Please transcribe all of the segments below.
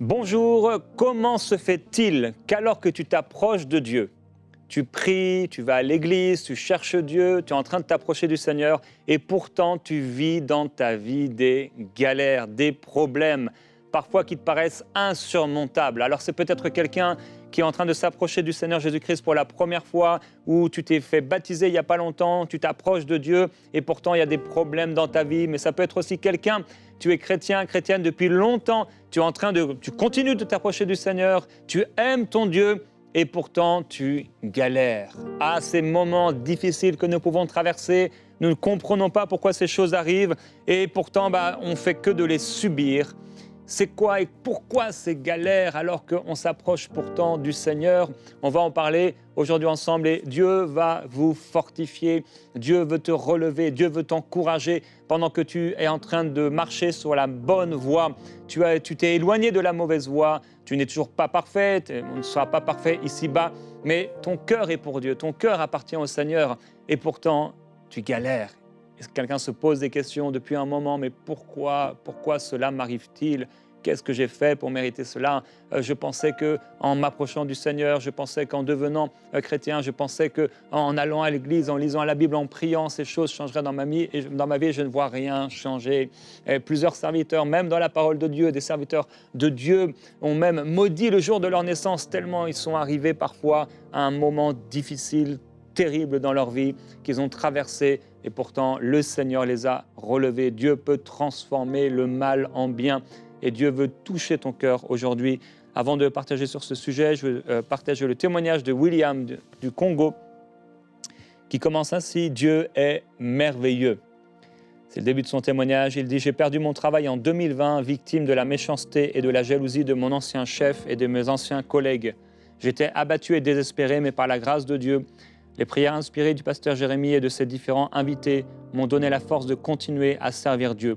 Bonjour, comment se fait-il qu'alors que tu t'approches de Dieu, tu pries, tu vas à l'église, tu cherches Dieu, tu es en train de t'approcher du Seigneur et pourtant tu vis dans ta vie des galères, des problèmes, parfois qui te paraissent insurmontables. Alors c'est peut-être quelqu'un qui est en train de s'approcher du Seigneur Jésus-Christ pour la première fois, ou tu t'es fait baptiser il n'y a pas longtemps, tu t'approches de Dieu et pourtant il y a des problèmes dans ta vie, mais ça peut être aussi quelqu'un, tu es chrétien, chrétienne depuis longtemps, tu continues de t'approcher du Seigneur, tu aimes ton Dieu, et pourtant tu galères. À ces moments difficiles que nous pouvons traverser, nous ne comprenons pas pourquoi ces choses arrivent et pourtant on ne fait que de les subir. C'est quoi et pourquoi ces galères alors qu'on s'approche pourtant du Seigneur? On va en parler aujourd'hui ensemble et Dieu va vous fortifier, Dieu veut te relever, Dieu veut t'encourager pendant que tu es en train de marcher sur la bonne voie. Tu t'es éloigné de la mauvaise voie, tu n'es toujours pas parfait, on ne sera pas parfait ici-bas, mais ton cœur est pour Dieu, ton cœur appartient au Seigneur et pourtant tu galères. Et quelqu'un se pose des questions depuis un moment, mais pourquoi cela m'arrive-t-il? Qu'est-ce que j'ai fait pour mériter cela? Je pensais qu'en m'approchant du Seigneur, je pensais qu'en devenant chrétien, je pensais qu'en allant à l'église, en lisant la Bible, en priant, ces choses changeraient dans ma vie. Et dans ma vie, je ne vois rien changer. Et plusieurs serviteurs, même dans la parole de Dieu, des serviteurs de Dieu, ont même maudit le jour de leur naissance, tellement ils sont arrivés parfois à un moment difficile, terrible dans leur vie, qu'ils ont traversé. Et pourtant, le Seigneur les a relevés. Dieu peut transformer le mal en bien. Et Dieu veut toucher ton cœur aujourd'hui. Avant de partager sur ce sujet, je veux partager le témoignage de William du Congo, qui commence ainsi: Dieu est merveilleux. C'est le début de son témoignage. Il dit: j'ai perdu mon travail en 2020, victime de la méchanceté et de la jalousie de mon ancien chef et de mes anciens collègues. J'étais abattu et désespéré, mais par la grâce de Dieu, les prières inspirées du pasteur Jérémie et de ses différents invités m'ont donné la force de continuer à servir Dieu.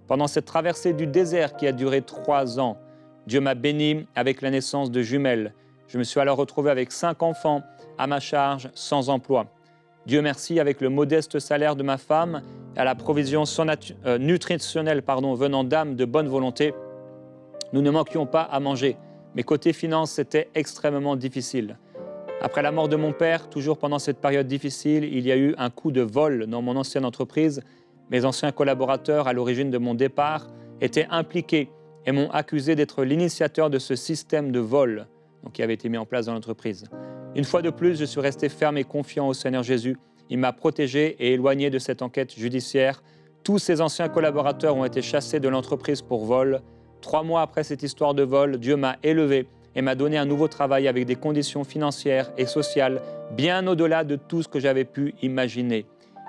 Pendant cette traversée du désert qui a duré 3 ans, Dieu m'a béni avec la naissance de jumelles. Je me suis alors retrouvé avec 5 enfants à ma charge, sans emploi. Dieu merci, avec le modeste salaire de ma femme et à la provision nutritionnelle venant d'âmes de bonne volonté, nous ne manquions pas à manger. Mais côté finances, c'était extrêmement difficile. Après la mort de mon père, toujours pendant cette période difficile, il y a eu un coup de vol dans mon ancienne entreprise. Mes anciens collaborateurs, à l'origine de mon départ, étaient impliqués et m'ont accusé d'être l'initiateur de ce système de vol qui avait été mis en place dans l'entreprise. Une fois de plus, je suis resté ferme et confiant au Seigneur Jésus. Il m'a protégé et éloigné de cette enquête judiciaire. Tous ces anciens collaborateurs ont été chassés de l'entreprise pour vol. 3 mois après cette histoire de vol, Dieu m'a élevé et m'a donné un nouveau travail avec des conditions financières et sociales bien au-delà de tout ce que j'avais pu imaginer.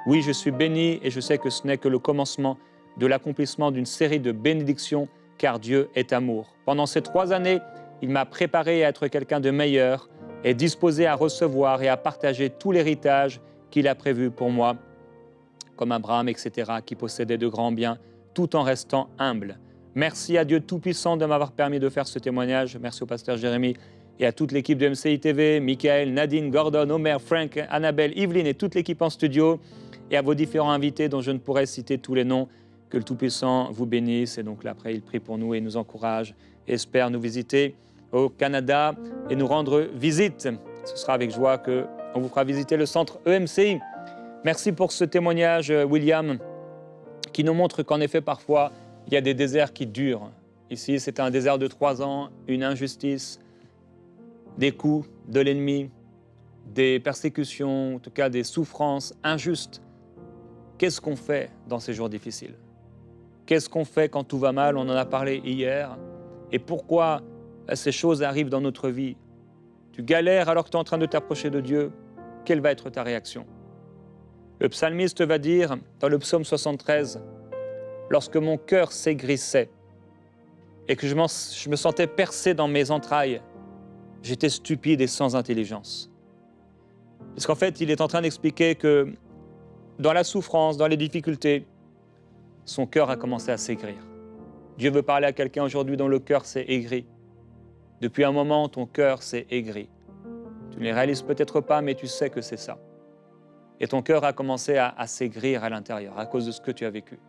Oui, je suis béni et je sais que ce n'est que le commencement de l'accomplissement d'une série de bénédictions, car Dieu est amour. Pendant ces 3 années, il m'a préparé à être quelqu'un de meilleur et disposé à recevoir et à partager tout l'héritage qu'il a prévu pour moi, comme Abraham, etc., qui possédait de grands biens, tout en restant humble. Merci à Dieu Tout-Puissant de m'avoir permis de faire ce témoignage. Merci au pasteur Jérémie et à toute l'équipe de MCI TV, Michael, Nadine, Gordon, Omer, Frank, Annabelle, Yveline et toute l'équipe en studio, et à vos différents invités dont je ne pourrais citer tous les noms. Que le Tout-Puissant vous bénisse. Et donc là, après, il prie pour nous et nous encourage et espère nous visiter au Canada et nous rendre visite. Ce sera avec joie qu'on vous fera visiter le centre EMCI. Merci pour ce témoignage, William, qui nous montre qu'en effet, parfois, il y a des déserts qui durent. Ici, c'est un désert de 3 ans, une injustice, des coups de l'ennemi, des persécutions, en tout cas des souffrances injustes. Qu'est-ce qu'on fait dans ces jours difficiles? Qu'est-ce qu'on fait quand tout va mal? On en a parlé hier. Et pourquoi ces choses arrivent dans notre vie? Tu galères alors que tu es en train de t'approcher de Dieu. Quelle va être ta réaction? Le psalmiste va dire dans le psaume 73, « Lorsque mon cœur s'aigrissait et que je me sentais percé dans mes entrailles, j'étais stupide et sans intelligence. » Parce qu'en fait, il est en train d'expliquer que dans la souffrance, dans les difficultés, son cœur a commencé à s'aigrir. Dieu veut parler à quelqu'un aujourd'hui dont le cœur s'est aigri. Depuis un moment, ton cœur s'est aigri. Tu ne les réalises peut-être pas, mais tu sais que c'est ça. Et ton cœur a commencé à s'aigrir à l'intérieur à cause de ce que tu as vécu.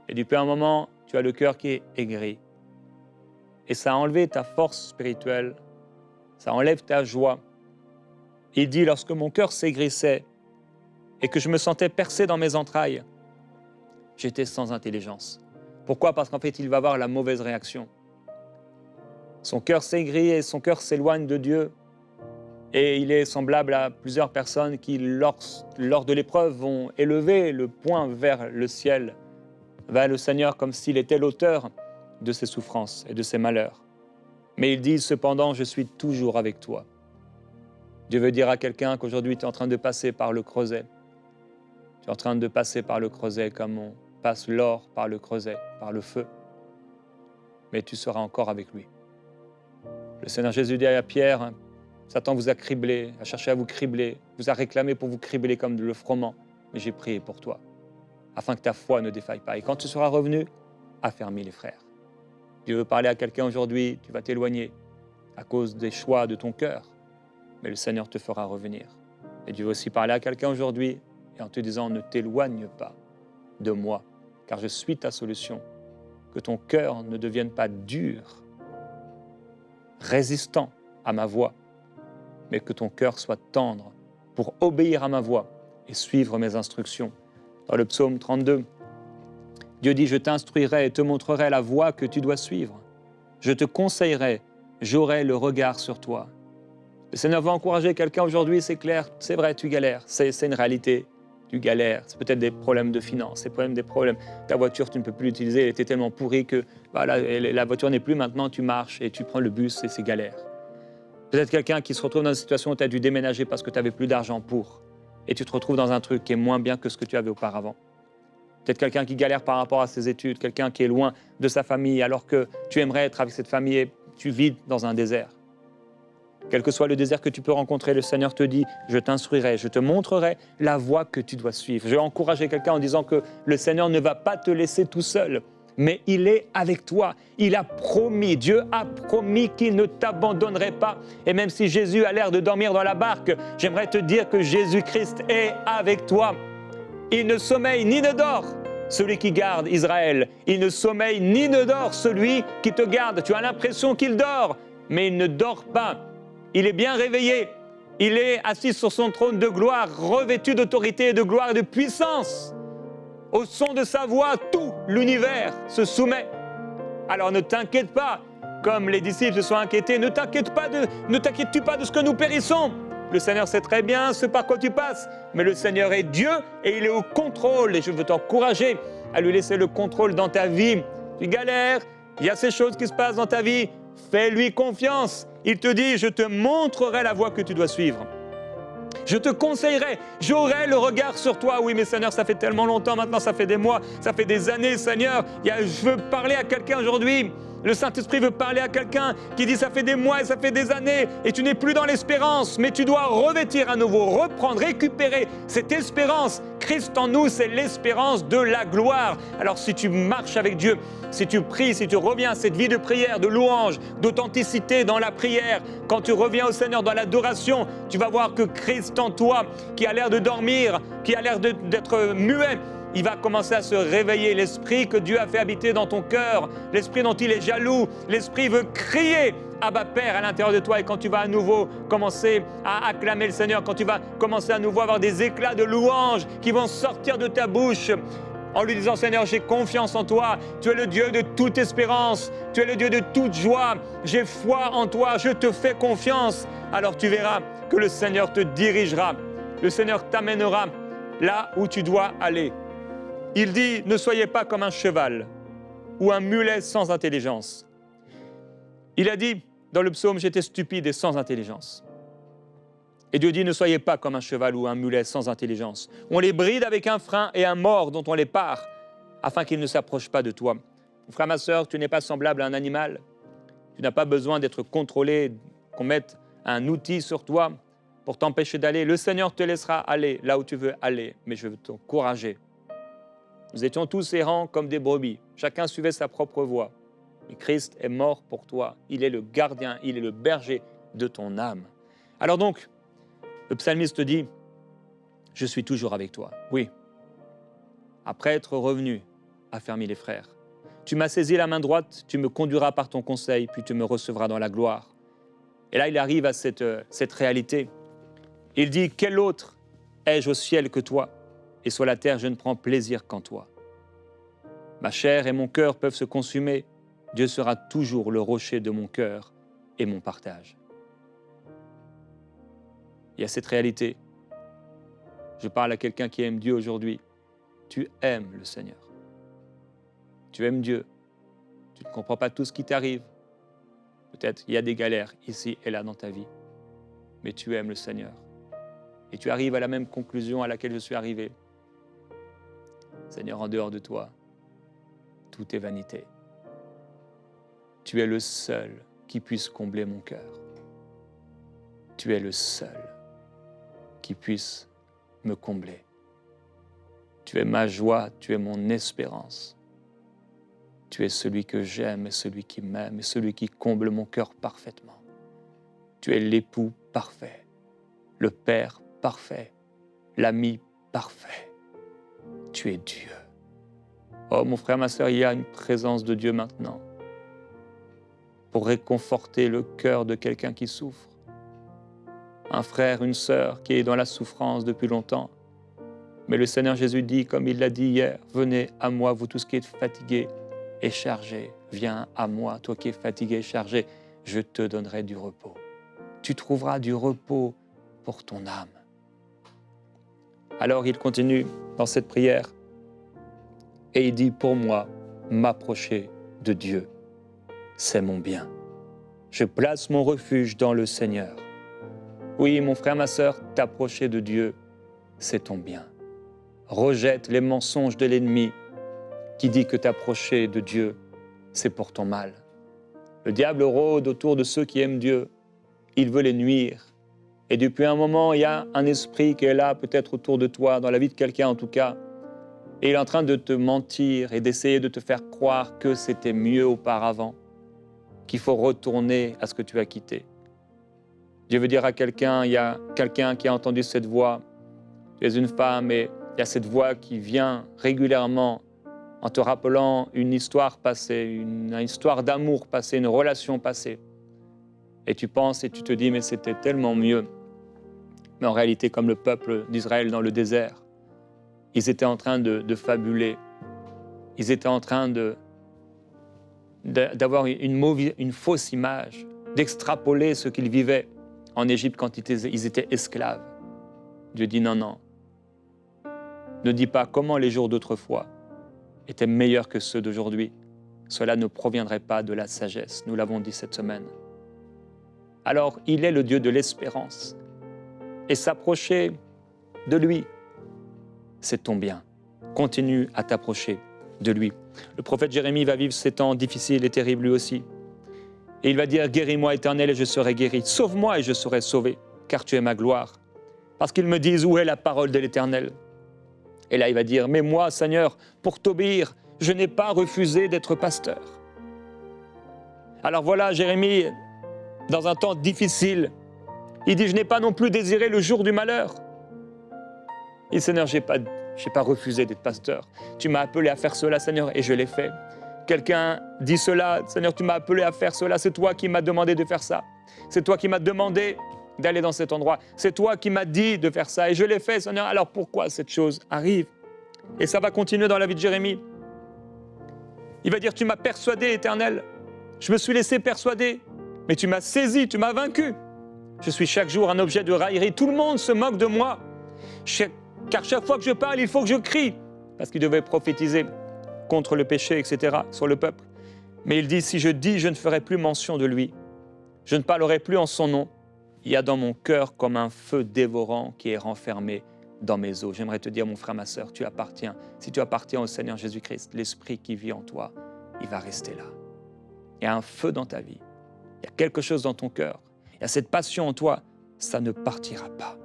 Et depuis un moment, tu as le cœur qui est aigri. Et ça a enlevé ta force spirituelle, ça enlève ta joie. Il dit, lorsque mon cœur s'aigrissait et que je me sentais percé dans mes entrailles, j'étais sans intelligence. Pourquoi? Parce qu'en fait, il va avoir la mauvaise réaction. Son cœur s'aigrit et son cœur s'éloigne de Dieu. Et il est semblable à plusieurs personnes qui, lors de l'épreuve, vont élever le poing vers le ciel, vers le Seigneur, comme s'il était l'auteur de ses souffrances et de ses malheurs. Mais il dit, cependant, je suis toujours avec toi. Dieu veut dire à quelqu'un qu'aujourd'hui, tu es en train de passer par le creuset. Tu es en train de passer par le creuset comme on passe l'or par le creuset, par le feu. Mais tu seras encore avec lui. Le Seigneur Jésus dit à Pierre, Satan vous a criblé, a cherché à vous cribler, vous a réclamé pour vous cribler comme le froment, mais j'ai prié pour toi, afin que ta foi ne défaille pas. Et quand tu seras revenu, affermis les frères. Dieu veut parler à quelqu'un aujourd'hui, tu vas t'éloigner à cause des choix de ton cœur, mais le Seigneur te fera revenir. Et Dieu veut aussi parler à quelqu'un aujourd'hui, et en te disant, ne t'éloigne pas de moi, car je suis ta solution. Que ton cœur ne devienne pas dur, résistant à ma voix, mais que ton cœur soit tendre pour obéir à ma voix et suivre mes instructions. Dans le psaume 32, Dieu dit, je t'instruirai et te montrerai la voie que tu dois suivre. Je te conseillerai, j'aurai le regard sur toi. Le Seigneur va encourager quelqu'un aujourd'hui, c'est clair, c'est vrai, tu galères, c'est une réalité, tu galères, c'est peut-être des problèmes de finances, des problèmes, ta voiture, tu ne peux plus l'utiliser, elle était tellement pourrie que voilà, la voiture n'est plus, maintenant tu marches et tu prends le bus et c'est galère. Peut-être quelqu'un qui se retrouve dans une situation où tu as dû déménager parce que tu n'avais plus d'argent pour, et tu te retrouves dans un truc qui est moins bien que ce que tu avais auparavant. Peut-être quelqu'un qui galère par rapport à ses études, quelqu'un qui est loin de sa famille alors que tu aimerais être avec cette famille et tu vis dans un désert. Quel que soit le désert que tu peux rencontrer, le Seigneur te dit, je t'instruirai, je te montrerai la voie que tu dois suivre. Je vais encourager quelqu'un en disant que le Seigneur ne va pas te laisser tout seul, mais il est avec toi. Il a promis, Dieu a promis qu'il ne t'abandonnerait pas. Et même si Jésus a l'air de dormir dans la barque, j'aimerais te dire que Jésus-Christ est avec toi. Il ne sommeille ni ne dort, celui qui garde Israël. Il ne sommeille ni ne dort, celui qui te garde. Tu as l'impression qu'il dort, mais il ne dort pas. Il est bien réveillé. Il est assis sur son trône de gloire, revêtu d'autorité et de gloire et de puissance. Au son de sa voix, tout l'univers se soumet. Alors ne t'inquiète pas, comme les disciples se sont inquiétés, ne t'inquiètes-tu pas de ce que nous périssons. Le Seigneur sait très bien ce par quoi tu passes, mais le Seigneur est Dieu et il est au contrôle. Et je veux t'encourager à lui laisser le contrôle dans ta vie. Tu galères, il y a ces choses qui se passent dans ta vie, fais-lui confiance. Il te dit, je te montrerai la voie que tu dois suivre. Je te conseillerai, j'aurai le regard sur toi. Oui, mais Seigneur, ça fait tellement longtemps maintenant, ça fait des mois, ça fait des années, Seigneur. Je veux parler à quelqu'un aujourd'hui. Le Saint-Esprit veut parler à quelqu'un qui dit, ça fait des mois et ça fait des années, et tu n'es plus dans l'espérance, mais tu dois revêtir à nouveau, reprendre, récupérer cette espérance. Christ en nous, c'est l'espérance de la gloire. Alors si tu marches avec Dieu, si tu pries, si tu reviens à cette vie de prière, de louange, d'authenticité dans la prière, quand tu reviens au Seigneur dans l'adoration, tu vas voir que Christ en toi, qui a l'air de dormir, qui a l'air d'être muet, il va commencer à se réveiller. L'esprit que Dieu a fait habiter dans ton cœur, l'esprit dont il est jaloux, l'esprit veut crier Abba Père à l'intérieur de toi. Et quand tu vas à nouveau commencer à acclamer le Seigneur, quand tu vas commencer à nouveau avoir des éclats de louange qui vont sortir de ta bouche, en lui disant, Seigneur, j'ai confiance en toi, tu es le Dieu de toute espérance, tu es le Dieu de toute joie, j'ai foi en toi, je te fais confiance. Alors tu verras que le Seigneur te dirigera, le Seigneur t'amènera là où tu dois aller. Il dit, ne soyez pas comme un cheval ou un mulet sans intelligence. Il a dit dans le psaume, j'étais stupide et sans intelligence. Et Dieu dit, ne soyez pas comme un cheval ou un mulet sans intelligence. On les bride avec un frein et un mors dont on les pare, afin qu'ils ne s'approchent pas de toi. Mon frère, ma sœur, tu n'es pas semblable à un animal. Tu n'as pas besoin d'être contrôlé, qu'on mette un outil sur toi pour t'empêcher d'aller. Le Seigneur te laissera aller là où tu veux aller, mais je veux t'encourager. Nous étions tous errants comme des brebis. Chacun suivait sa propre voie. Et Christ est mort pour toi. Il est le gardien, il est le berger de ton âme. Alors donc, le psalmiste dit, je suis toujours avec toi. Oui. Après être revenu, affermis les frères. Tu m'as saisi la main droite, tu me conduiras par ton conseil, puis tu me recevras dans la gloire. Et là, il arrive à cette réalité. Il dit, quel autre ai-je au ciel que toi? Et sur la terre, je ne prends plaisir qu'en toi. Ma chair et mon cœur peuvent se consumer. Dieu sera toujours le rocher de mon cœur et mon partage. Il y a cette réalité. Je parle à quelqu'un qui aime Dieu aujourd'hui. Tu aimes le Seigneur. Tu aimes Dieu. Tu ne comprends pas tout ce qui t'arrive. Peut-être il y a des galères ici et là dans ta vie. Mais tu aimes le Seigneur. Et tu arrives à la même conclusion à laquelle je suis arrivé. Seigneur, en dehors de toi, tout est vanité. Tu es le seul qui puisse combler mon cœur. Tu es le seul qui puisse me combler. Tu es ma joie, tu es mon espérance. Tu es celui que j'aime et celui qui m'aime et celui qui comble mon cœur parfaitement. Tu es l'époux parfait, le père parfait, l'ami parfait. Tu es Dieu. Oh mon frère, ma sœur, il y a une présence de Dieu maintenant pour réconforter le cœur de quelqu'un qui souffre. Un frère, une sœur qui est dans la souffrance depuis longtemps. Mais le Seigneur Jésus dit, comme il l'a dit hier, « Venez à moi, vous tous qui êtes fatigués et chargés. Viens à moi, toi qui es fatigué et chargé. Je te donnerai du repos. Tu trouveras du repos pour ton âme. » Alors il continue dans cette prière et il dit, « Pour moi, m'approcher de Dieu, c'est mon bien. Je place mon refuge dans le Seigneur. » Oui, mon frère, ma sœur, t'approcher de Dieu, c'est ton bien. Rejette les mensonges de l'ennemi qui dit que t'approcher de Dieu, c'est pour ton mal. Le diable rôde autour de ceux qui aiment Dieu. Il veut les nuire. Et depuis un moment, il y a un esprit qui est là, peut-être autour de toi, dans la vie de quelqu'un en tout cas, et il est en train de te mentir et d'essayer de te faire croire que c'était mieux auparavant, qu'il faut retourner à ce que tu as quitté. Dieu veut dire à quelqu'un, il y a quelqu'un qui a entendu cette voix, tu es une femme et il y a cette voix qui vient régulièrement en te rappelant une histoire passée, une histoire d'amour passée, une relation passée. Et tu penses et tu te dis, mais c'était tellement mieux. Mais en réalité, comme le peuple d'Israël dans le désert, ils étaient en train de fabuler. Ils étaient en train d'avoir une fausse image, d'extrapoler ce qu'ils vivaient en Égypte quand ils étaient esclaves. Dieu dit non, non. Ne dis pas comment les jours d'autrefois étaient meilleurs que ceux d'aujourd'hui. Cela ne proviendrait pas de la sagesse, nous l'avons dit cette semaine. Alors, il est le Dieu de l'espérance. Et s'approcher de lui, c'est ton bien. Continue à t'approcher de lui. Le prophète Jérémie va vivre ces temps difficiles et terribles lui aussi. Et il va dire, guéris-moi Éternel et je serai guéri. Sauve-moi et je serai sauvé, car tu es ma gloire. Parce qu'ils me disent, où est la parole de l'Éternel? Et là, il va dire, mais moi, Seigneur, pour t'obéir, je n'ai pas refusé d'être pasteur. Alors voilà, Jérémie, dans un temps difficile, il dit, je n'ai pas non plus désiré le jour du malheur. Et Seigneur, je n'ai pas refusé d'être pasteur. Tu m'as appelé à faire cela, Seigneur, et je l'ai fait. Quelqu'un dit cela, Seigneur, tu m'as appelé à faire cela, c'est toi qui m'as demandé de faire ça. C'est toi qui m'as demandé d'aller dans cet endroit. C'est toi qui m'as dit de faire ça, et je l'ai fait, Seigneur. Alors pourquoi cette chose arrive? Et ça va continuer dans la vie de Jérémie. Il va dire, tu m'as persuadé, Éternel. Je me suis laissé persuader, mais tu m'as saisi, tu m'as vaincu. Je suis chaque jour un objet de raillerie. Tout le monde se moque de moi. Car chaque fois que je parle, il faut que je crie. Parce qu'il devait prophétiser contre le péché, etc., sur le peuple. Mais il dit, si je dis, je ne ferai plus mention de lui. Je ne parlerai plus en son nom. Il y a dans mon cœur comme un feu dévorant qui est renfermé dans mes os. J'aimerais te dire, mon frère, ma sœur, tu appartiens. Si tu appartiens au Seigneur Jésus-Christ, l'Esprit qui vit en toi, il va rester là. Il y a un feu dans ta vie. Il y a quelque chose dans ton cœur. Il y a cette passion en toi. Ça ne partira pas.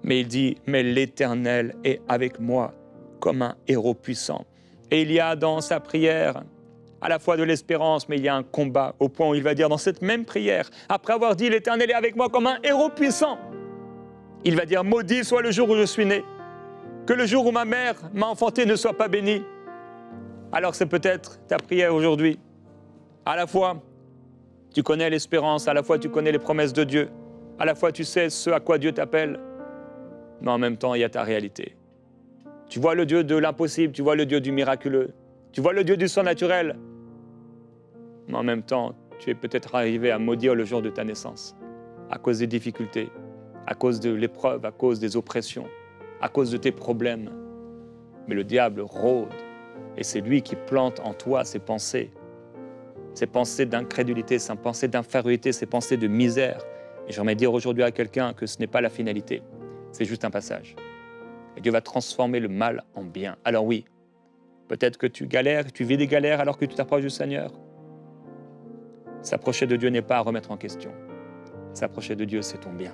Mais il dit, mais l'Éternel est avec moi comme un héros puissant. Et il y a dans sa prière à la fois de l'espérance, mais il y a un combat au point où il va dire dans cette même prière, après avoir dit, l'Éternel est avec moi comme un héros puissant, il va dire, maudit soit le jour où je suis né, que le jour où ma mère m'a enfanté ne soit pas béni. Alors c'est peut-être ta prière aujourd'hui. À la fois, tu connais l'espérance, à la fois tu connais les promesses de Dieu, à la fois tu sais ce à quoi Dieu t'appelle, mais en même temps il y a ta réalité. Tu vois le Dieu de l'impossible, tu vois le Dieu du miraculeux, tu vois le Dieu du surnaturel, mais en même temps tu es peut-être arrivé à maudire le jour de ta naissance, à cause des difficultés, à cause de l'épreuve, à cause des oppressions, à cause de tes problèmes. Mais le diable rôde, et c'est lui qui plante en toi ces pensées d'incrédulité, ces pensées d'infériorité, ces pensées de misère. Et j'aimerais dire aujourd'hui à quelqu'un que ce n'est pas la finalité, c'est juste un passage. Et Dieu va transformer le mal en bien. Alors oui, peut-être que tu galères, tu vis des galères alors que tu t'approches du Seigneur. S'approcher de Dieu n'est pas à remettre en question. S'approcher de Dieu, c'est ton bien.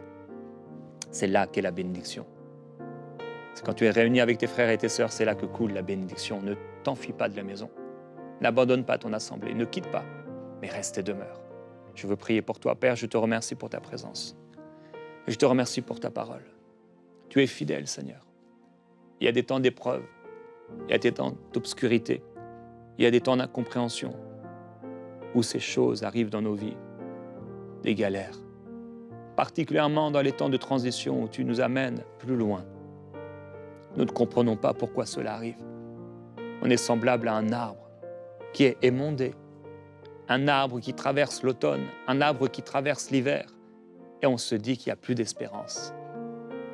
C'est là qu'est la bénédiction. C'est quand tu es réuni avec tes frères et tes sœurs, c'est là que coule la bénédiction. Ne t'enfuis pas de la maison. N'abandonne pas ton assemblée, ne quitte pas, mais reste et demeure. Je veux prier pour toi, Père, je te remercie pour ta présence. Et je te remercie pour ta parole. Tu es fidèle, Seigneur. Il y a des temps d'épreuve, il y a des temps d'obscurité, il y a des temps d'incompréhension, où ces choses arrivent dans nos vies, des galères, particulièrement dans les temps de transition où tu nous amènes plus loin. Nous ne comprenons pas pourquoi cela arrive. On est semblable à un arbre qui est émondé, un arbre qui traverse l'automne, un arbre qui traverse l'hiver, et on se dit qu'il n'y a plus d'espérance.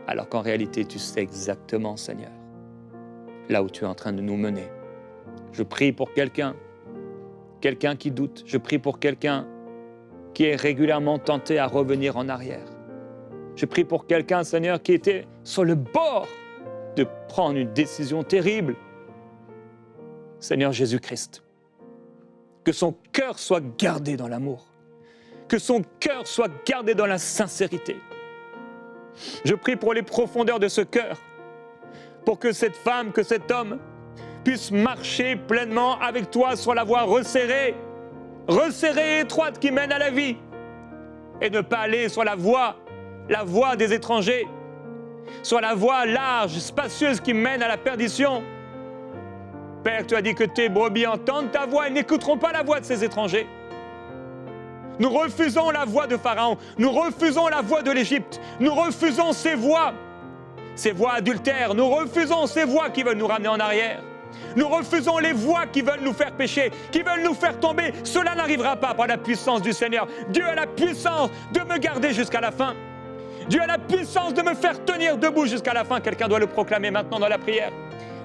Alors qu'en réalité, tu sais exactement, Seigneur, là où tu es en train de nous mener. Je prie pour quelqu'un qui doute, je prie pour quelqu'un qui est régulièrement tenté à revenir en arrière. Je prie pour quelqu'un, Seigneur, qui était sur le bord de prendre une décision terrible. Seigneur Jésus-Christ, que son cœur soit gardé dans l'amour, que son cœur soit gardé dans la sincérité. Je prie pour les profondeurs de ce cœur, pour que cette femme, que cet homme puisse marcher pleinement avec toi sur la voie resserrée et étroite qui mène à la vie, et ne pas aller sur la voie des étrangers, sur la voie large, spacieuse qui mène à la perdition. Père, tu as dit que tes brebis entendent ta voix et n'écouteront pas la voix de ces étrangers. Nous refusons la voix de Pharaon, nous refusons la voix de l'Égypte, nous refusons ces voix adultères, nous refusons ces voix qui veulent nous ramener en arrière. Nous refusons les voix qui veulent nous faire pécher, qui veulent nous faire tomber. Cela n'arrivera pas par la puissance du Seigneur. Dieu a la puissance de me garder jusqu'à la fin. Dieu a la puissance de me faire tenir debout jusqu'à la fin. Quelqu'un doit le proclamer maintenant dans la prière.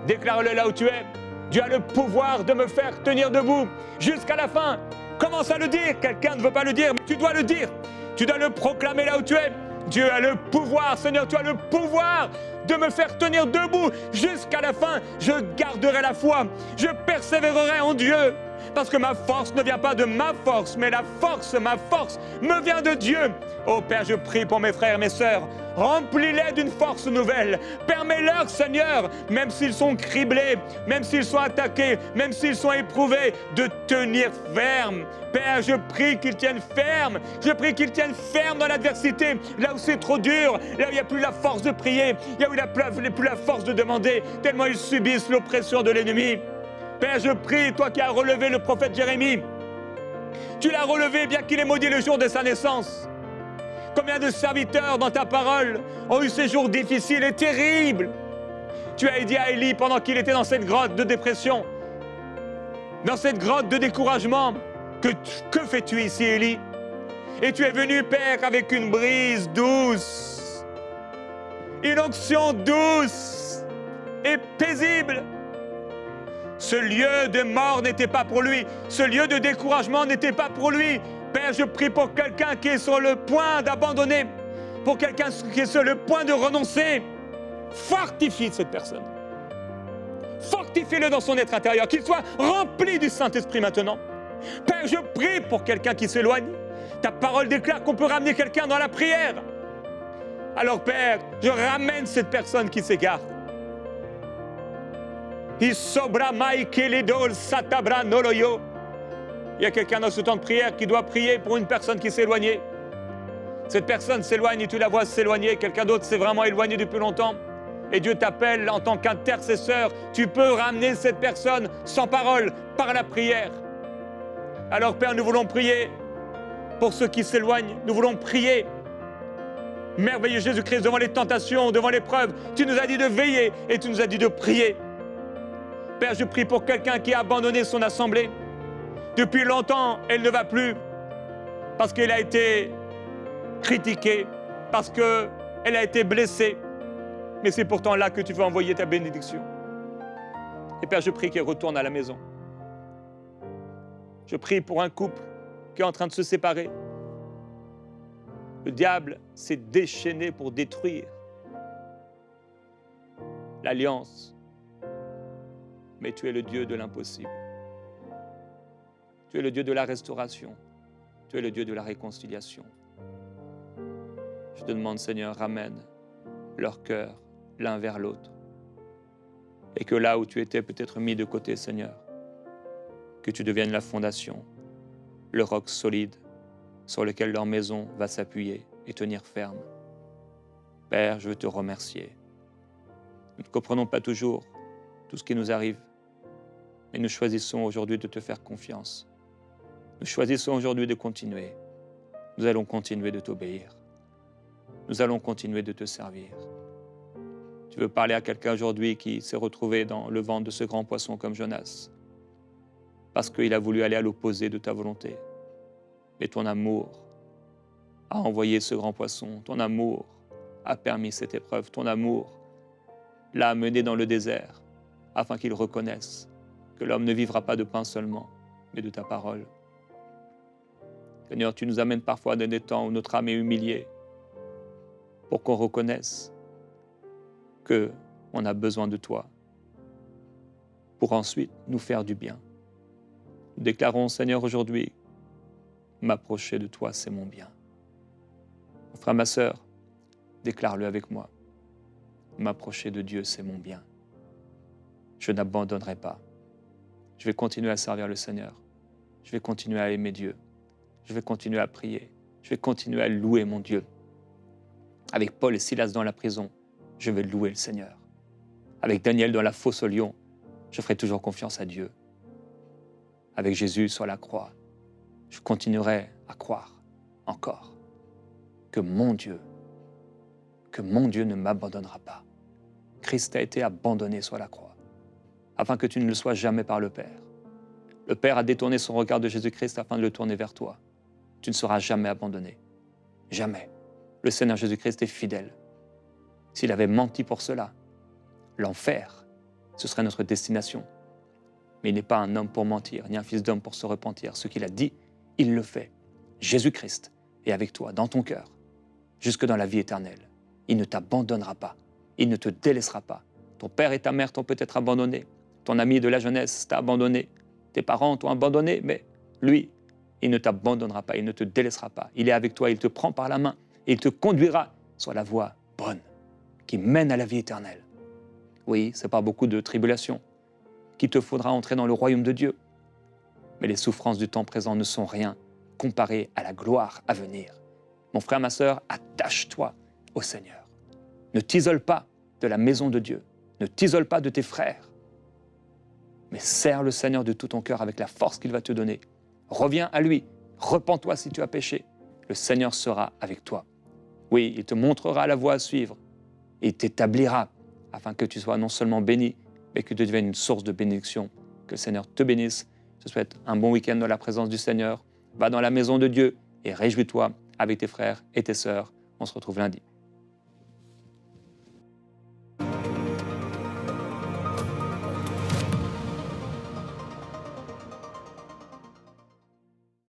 Déclare-le là où tu es. Dieu a le pouvoir de me faire tenir debout jusqu'à la fin. Commence à le dire. Quelqu'un ne veut pas le dire, mais tu dois le dire. Tu dois le proclamer là où tu es. Dieu a le pouvoir, Seigneur, tu as le pouvoir de me faire tenir debout jusqu'à la fin. Je garderai la foi, je persévérerai en Dieu. Parce que ma force ne vient pas de ma force, mais ma force me vient de Dieu. Oh Père, je prie pour mes frères et mes sœurs. Remplis-les d'une force nouvelle. Permets-leur, Seigneur, même s'ils sont criblés, même s'ils sont attaqués, même s'ils sont éprouvés, de tenir ferme. Père, je prie qu'ils tiennent ferme. Je prie qu'ils tiennent ferme dans l'adversité, là où c'est trop dur, là où il n'y a plus la force de prier, là où il n'y a plus la force de demander, tellement ils subissent l'oppression de l'ennemi. Père, je prie, toi qui as relevé le prophète Jérémie, tu l'as relevé bien qu'il ait maudit le jour de sa naissance. Combien de serviteurs dans ta parole ont eu ces jours difficiles et terribles. Tu as dit à Élie pendant qu'il était dans cette grotte de dépression, dans cette grotte de découragement, que fais-tu ici, Élie? Et tu es venu, Père, avec une brise douce, une onction douce et paisible. Ce lieu de mort n'était pas pour lui, ce lieu de découragement n'était pas pour lui. Père, je prie pour quelqu'un qui est sur le point d'abandonner, pour quelqu'un qui est sur le point de renoncer. Fortifie cette personne. Fortifie-le dans son être intérieur, qu'il soit rempli du Saint-Esprit maintenant. Père, je prie pour quelqu'un qui s'éloigne. Ta parole déclare qu'on peut ramener quelqu'un dans la prière. Alors Père, je ramène cette personne qui s'égare. Il y a quelqu'un dans ce temps de prière qui doit prier pour une personne qui s'est éloignée. Cette personne s'éloigne et tu la vois s'éloigner. Quelqu'un d'autre s'est vraiment éloigné depuis longtemps. Et Dieu t'appelle en tant qu'intercesseur. Tu peux ramener cette personne sans parole, par la prière. Alors Père, nous voulons prier pour ceux qui s'éloignent. Nous voulons prier. Merveilleux Jésus-Christ, devant les tentations, devant l'épreuve, tu nous as dit de veiller et tu nous as dit de prier. Père, je prie pour quelqu'un qui a abandonné son assemblée. Depuis longtemps, elle ne va plus parce qu'elle a été critiquée, parce qu'elle a été blessée. Mais c'est pourtant là que tu veux envoyer ta bénédiction. Et Père, je prie qu'elle retourne à la maison. Je prie pour un couple qui est en train de se séparer. Le diable s'est déchaîné pour détruire l'alliance. Mais tu es le Dieu de l'impossible. Tu es le Dieu de la restauration. Tu es le Dieu de la réconciliation. Je te demande, Seigneur, ramène leur cœur l'un vers l'autre. Et que là où tu étais peut-être mis de côté, Seigneur, que tu deviennes la fondation, le roc solide sur lequel leur maison va s'appuyer et tenir ferme. Père, je veux te remercier. Nous ne comprenons pas toujours tout ce qui nous arrive, mais nous choisissons aujourd'hui de te faire confiance. Nous choisissons aujourd'hui de continuer. Nous allons continuer de t'obéir. Nous allons continuer de te servir. Tu veux parler à quelqu'un aujourd'hui qui s'est retrouvé dans le ventre de ce grand poisson comme Jonas, parce qu'il a voulu aller à l'opposé de ta volonté. Mais ton amour a envoyé ce grand poisson, ton amour a permis cette épreuve, ton amour l'a amené dans le désert, afin qu'il reconnaisse que l'homme ne vivra pas de pain seulement, mais de ta parole. Seigneur, tu nous amènes parfois dans des temps où notre âme est humiliée, pour qu'on reconnaisse qu'on a besoin de toi, pour ensuite nous faire du bien. Nous déclarons, Seigneur, aujourd'hui, m'approcher de toi, c'est mon bien. Mon frère, ma sœur, déclare-le avec moi. M'approcher de Dieu, c'est mon bien. Je n'abandonnerai pas. Je vais continuer à servir le Seigneur. Je vais continuer à aimer Dieu. Je vais continuer à prier. Je vais continuer à louer mon Dieu. Avec Paul et Silas dans la prison, je vais louer le Seigneur. Avec Daniel dans la fosse au lion, je ferai toujours confiance à Dieu. Avec Jésus sur la croix, je continuerai à croire encore que mon Dieu ne m'abandonnera pas. Christ a été abandonné sur la croix, afin que tu ne le sois jamais par le Père. Le Père a détourné son regard de Jésus-Christ afin de le tourner vers toi. Tu ne seras jamais abandonné. Jamais. Le Seigneur Jésus-Christ est fidèle. S'il avait menti pour cela, l'enfer, ce serait notre destination. Mais il n'est pas un homme pour mentir, ni un fils d'homme pour se repentir. Ce qu'il a dit, il le fait. Jésus-Christ est avec toi, dans ton cœur, jusque dans la vie éternelle. Il ne t'abandonnera pas. Il ne te délaissera pas. Ton père et ta mère t'ont peut-être abandonné. Ton ami de la jeunesse t'a abandonné. Tes parents t'ont abandonné, mais lui, il ne t'abandonnera pas, il ne te délaissera pas. Il est avec toi, il te prend par la main et il te conduira sur la voie bonne qui mène à la vie éternelle. Oui, c'est pas beaucoup de tribulations qu'il te faudra entrer dans le royaume de Dieu. Mais les souffrances du temps présent ne sont rien comparées à la gloire à venir. Mon frère, ma sœur, attache-toi au Seigneur. Ne t'isole pas de la maison de Dieu. Ne t'isole pas de tes frères. Mais sers le Seigneur de tout ton cœur avec la force qu'il va te donner. Reviens à lui. Repens-toi si tu as péché. Le Seigneur sera avec toi. Oui, il te montrera la voie à suivre. Il t'établira afin que tu sois non seulement béni, mais que tu deviennes une source de bénédiction. Que le Seigneur te bénisse. Je te souhaite un bon week-end dans la présence du Seigneur. Va dans la maison de Dieu et réjouis-toi avec tes frères et tes sœurs. On se retrouve lundi.